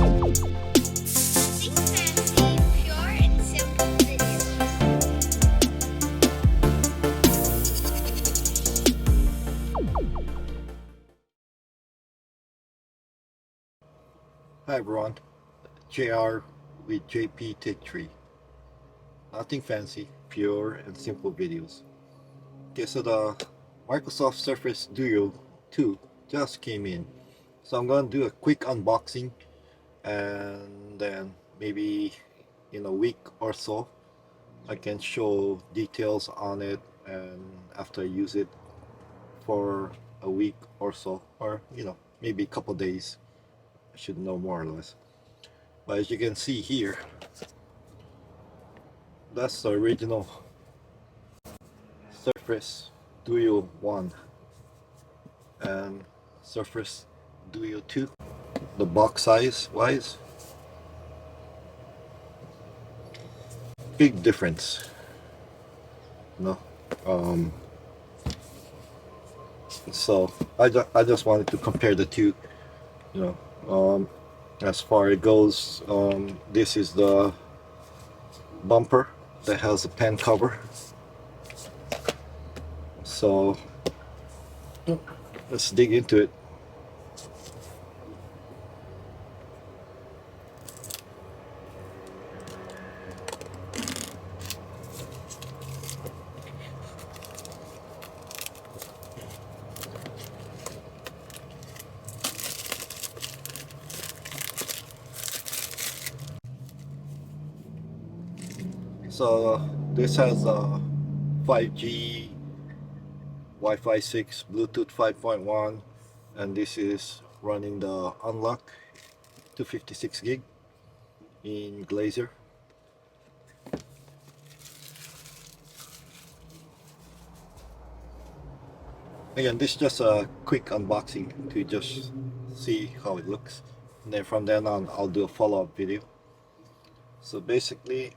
Think fancy, pure and simple videos. Hi everyone, JR with JP Take 3. Nothing fancy, pure and simple videos. Okay, so the Microsoft Surface Duo 2 just came in. So I'm going to do a quick unboxing and then maybe in a week or so I can show details on it, and after I use it for a week or so, or maybe a couple days, I should know more or less. But as you can see here, that's the original Surface Duo 1 and Surface Duo 2. The box size wise, big difference. No, um, so I just wanted to compare the two. You know, as far it goes, this is the bumper that has a pen cover. So let's dig into it. So this has a 5G, Wi-Fi 6, Bluetooth 5.1, and this is running the Unlock 256 gig in Glazer. Again, this is just a quick unboxing to just see how it looks, and then from then on I'll do a follow-up video. So basically,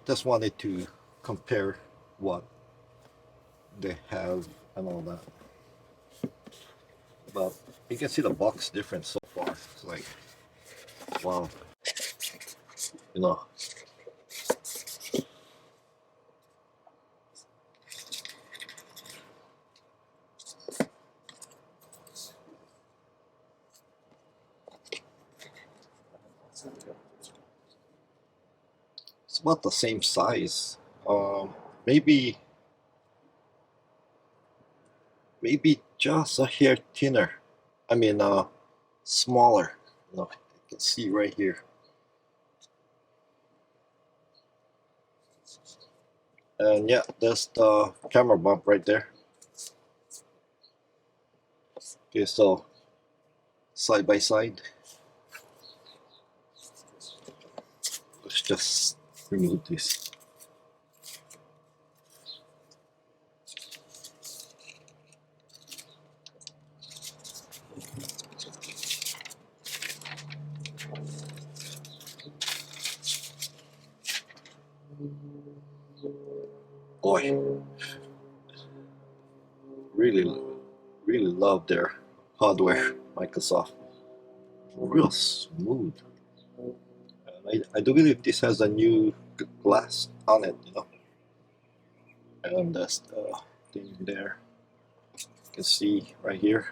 just wanted to compare what they have and all that. But you can see the box difference so far. It's like, wow, you know. It's about the same size. Maybe just a hair thinner. I mean, smaller. You can see right here. And yeah, that's the camera bump right there. Okay, so side by side. Let's just remove this. Boy, really, really love their hardware, Microsoft. Real smooth. And I do believe this has a new glass on it, and that's the thing there. You can see right here.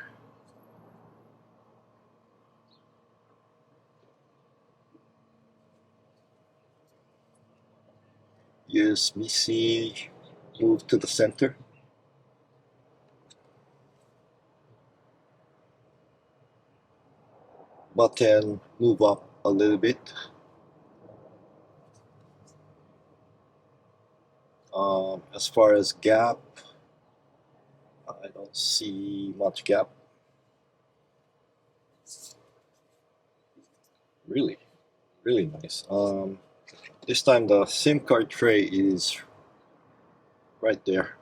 USB-C, move to the center. Button, move up a little bit. As far as gap, I don't see much gap. Really, really nice. This time the SIM card tray is right there.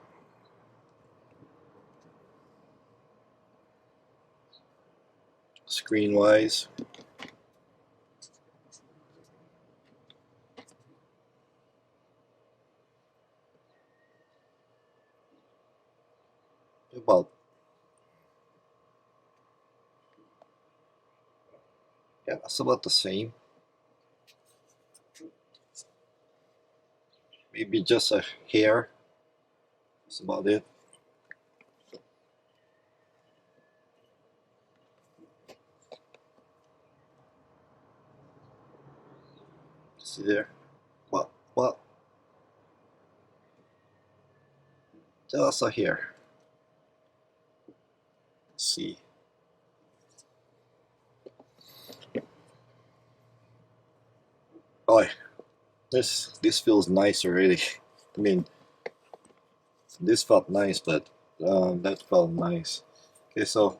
screen wise. About, yeah, it's about the same. Maybe just a hair. That's about it. See there? Well, just a hair. Let's see. Oh, this feels nice already. I mean, this felt nice, but that felt nice. Okay, so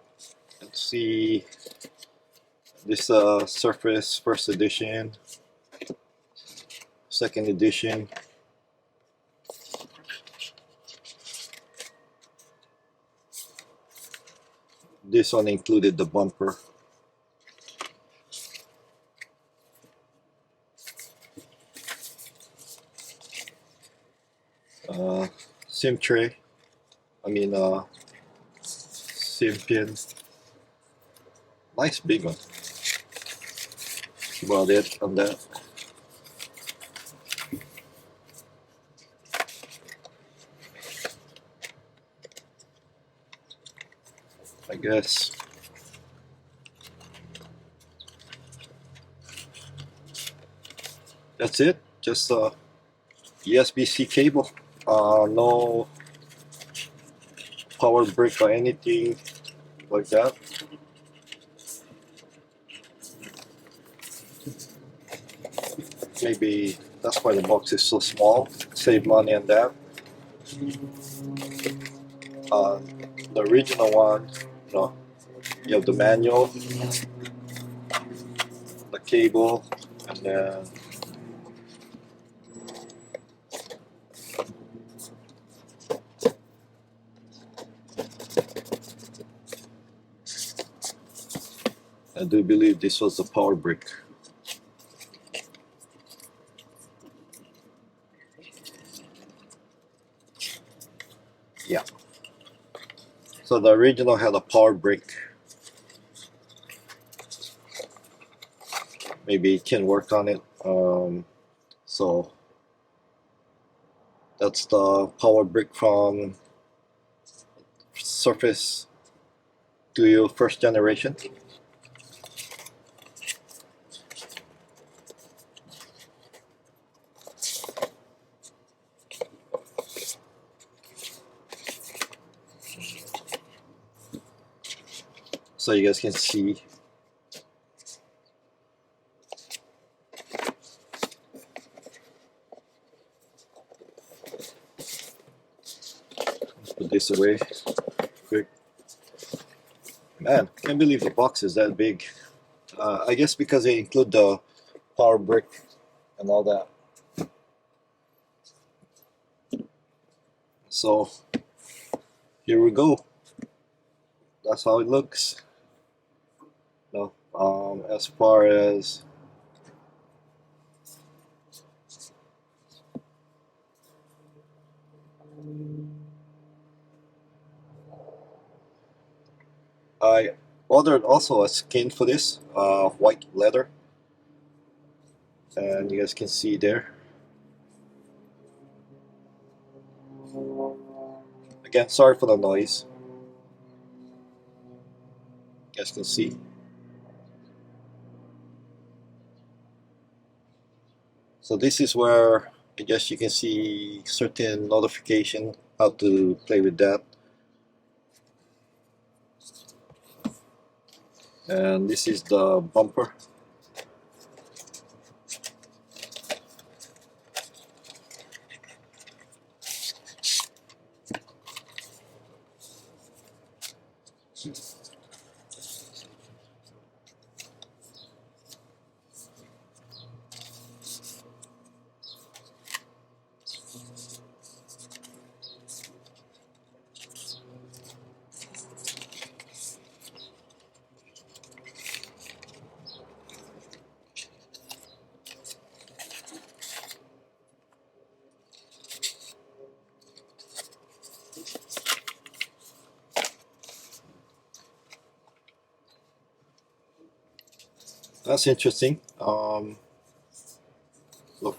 let's see this Surface first edition, second edition. This one included the bumper. SIM tray. I mean, SIM pin. Nice big one. That's about it on that. I guess. That's it. Just a USB-C cable. No power brick or anything like that. Maybe that's why the box is so small. Save money on that. The original one, you know, you have the manual, the cable, and then I do believe this was the power brick. Yeah. So the original had a power brick. Maybe it can work on it. So that's the power brick from Surface Duo first generation. So you guys can see. Let's put this away quick. Man, can't believe the box is that big. I guess because they include the power brick and all that. So here we go. That's how it looks. No, as far as I ordered also a skin for this, white leather, and you guys can see there. Again, sorry for the noise. You guys can see. So this is where I guess you can see certain notification, how to play with that. And this is the bumper. That's interesting. The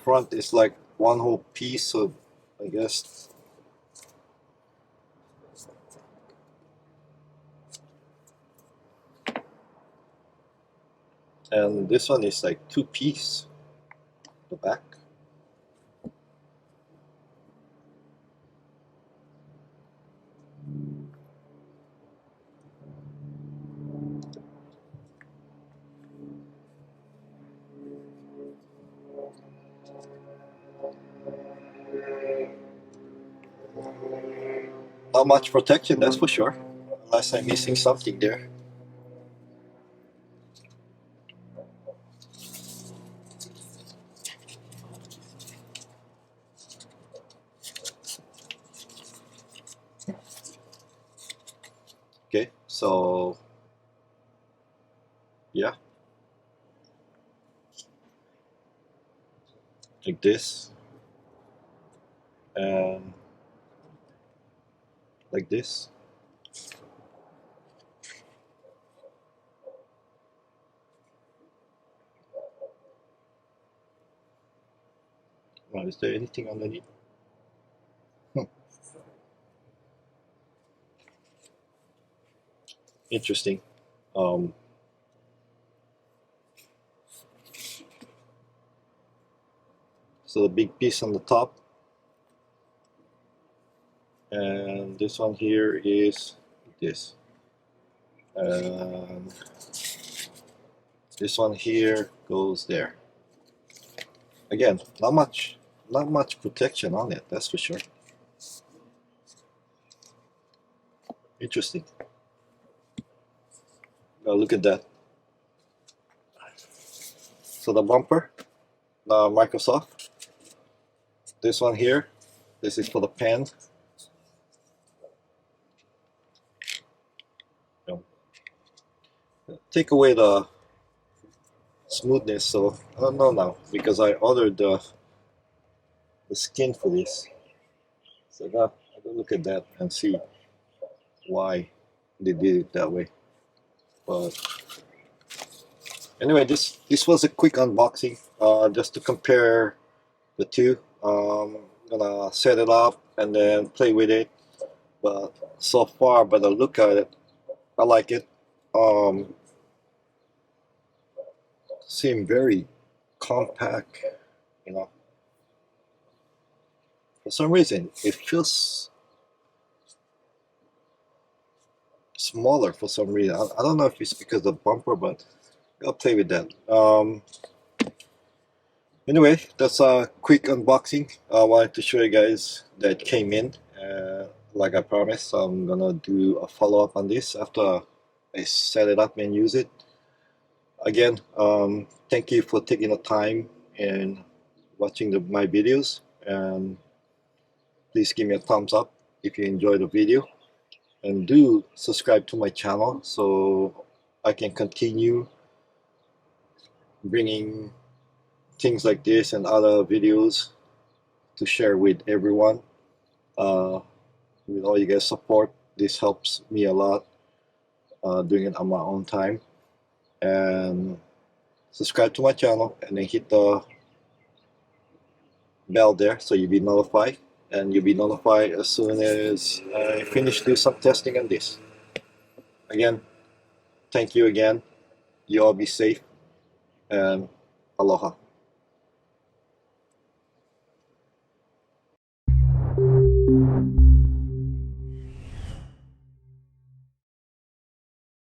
front is like one whole piece, so I guess. And this one is like two piece, the back. Not much protection, that's for sure. Unless I'm missing something there. Okay, so yeah, like this, and like this. Is there anything underneath? Interesting. So the big piece on the top, and this one here is this, and this one here goes there. Again, not much protection on it, that's for sure. Interesting. Now look at that. So the bumper, the Microsoft. This one here, this is for the pen. Take away the smoothness, so I don't know now because I ordered the skin for this. So now I go look at that and see why they did it that way. But anyway, this was a quick unboxing, just to compare the two. I'm gonna set it up and then play with it. But so far, by the look at it, I like it. Seem very compact, you know. For some reason, it feels smaller for some reason. I don't know if it's because of the bumper, but I'll play with that. Anyway, that's a quick unboxing. I wanted to show you guys that came in. Like I promised, I'm gonna do a follow-up on this after I set it up and use it. Again, thank you for taking the time and watching my videos, and please give me a thumbs up if you enjoyed the video, and do subscribe to my channel so I can continue bringing things like this and other videos to share with everyone. With all you guys' support, this helps me a lot, doing it on my own time. And subscribe to my channel and then hit the bell there so you'll be notified, and you'll be notified as soon as I finish doing some testing on this. Again, thank you again. You all be safe, and aloha.